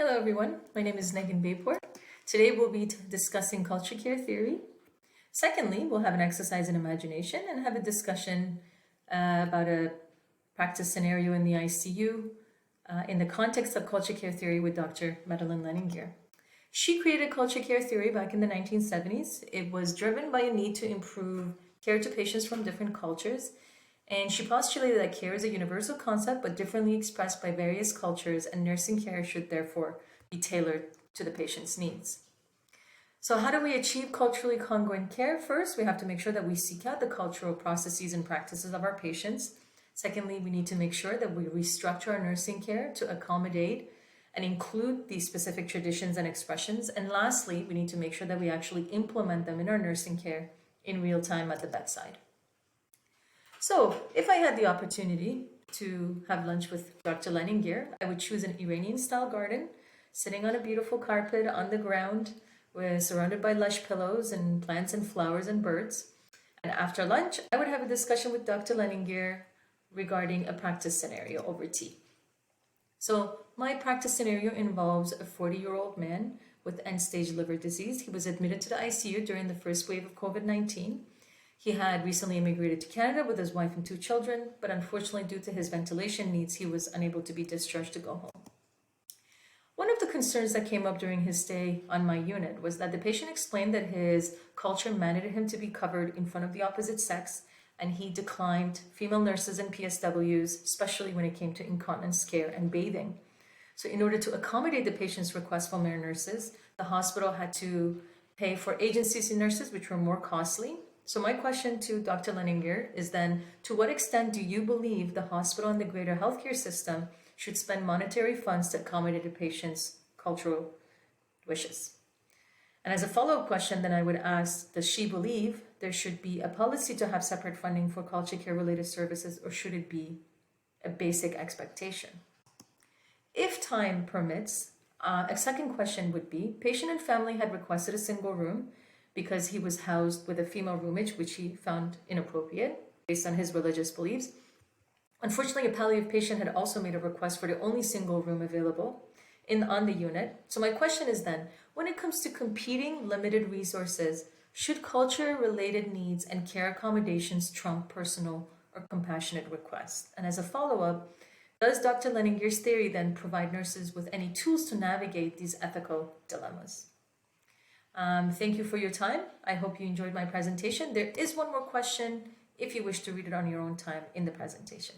Hello everyone, my name is Megan Bayport. Today we'll be discussing culture care theory. Secondly, we'll have an exercise in imagination and have a discussion about a practice scenario in the ICU in the context of culture care theory with Dr. Madeleine Leininger. She created culture care theory back in the 1970s. It was driven by a need to improve care to patients from different cultures, and she postulated that care is a universal concept but differently expressed by various cultures, and nursing care should therefore be tailored to the patient's needs. So how do we achieve culturally congruent care? First, we have to make sure that we seek out the cultural processes and practices of our patients. Secondly, we need to make sure that we restructure our nursing care to accommodate and include these specific traditions and expressions. And lastly, we need to make sure that we actually implement them in our nursing care in real time at the bedside. So if I had the opportunity to have lunch with Dr. Leininger, I would choose an Iranian-style garden, sitting on a beautiful carpet on the ground, surrounded by lush pillows and plants and flowers and birds. And after lunch, I would have a discussion with Dr. Leininger regarding a practice scenario over tea. So my practice scenario involves a 40-year-old man with end-stage liver disease. He was admitted to the ICU during the first wave of COVID-19. He had recently immigrated to Canada with his wife and 2 children, but unfortunately, due to his ventilation needs, he was unable to be discharged to go home. One of the concerns that came up during his stay on my unit was that the patient explained that his culture mandated him to be covered in front of the opposite sex, and he declined female nurses and PSWs, especially when it came to incontinence care and bathing. So in order to accommodate the patient's request for male nurses, the hospital had to pay for agency nurses, which were more costly. So my question to Dr. Leininger is then, to what extent do you believe the hospital and the greater healthcare system should spend monetary funds to accommodate a patient's cultural wishes? And as a follow-up question, then I would ask, does she believe there should be a policy to have separate funding for culture care related services, or should it be a basic expectation? If time permits, a second question would be, patient and family had requested a single room because he was housed with a female roommate, which he found inappropriate based on his religious beliefs. Unfortunately, a palliative patient had also made a request for the only single room available on the unit. So my question is then, when it comes to competing limited resources, should culture-related needs and care accommodations trump personal or compassionate requests? And as a follow-up, does Dr. Leininger's theory then provide nurses with any tools to navigate these ethical dilemmas? Thank you for your time. I hope you enjoyed my presentation. There is one more question if you wish to read it on your own time in the presentation.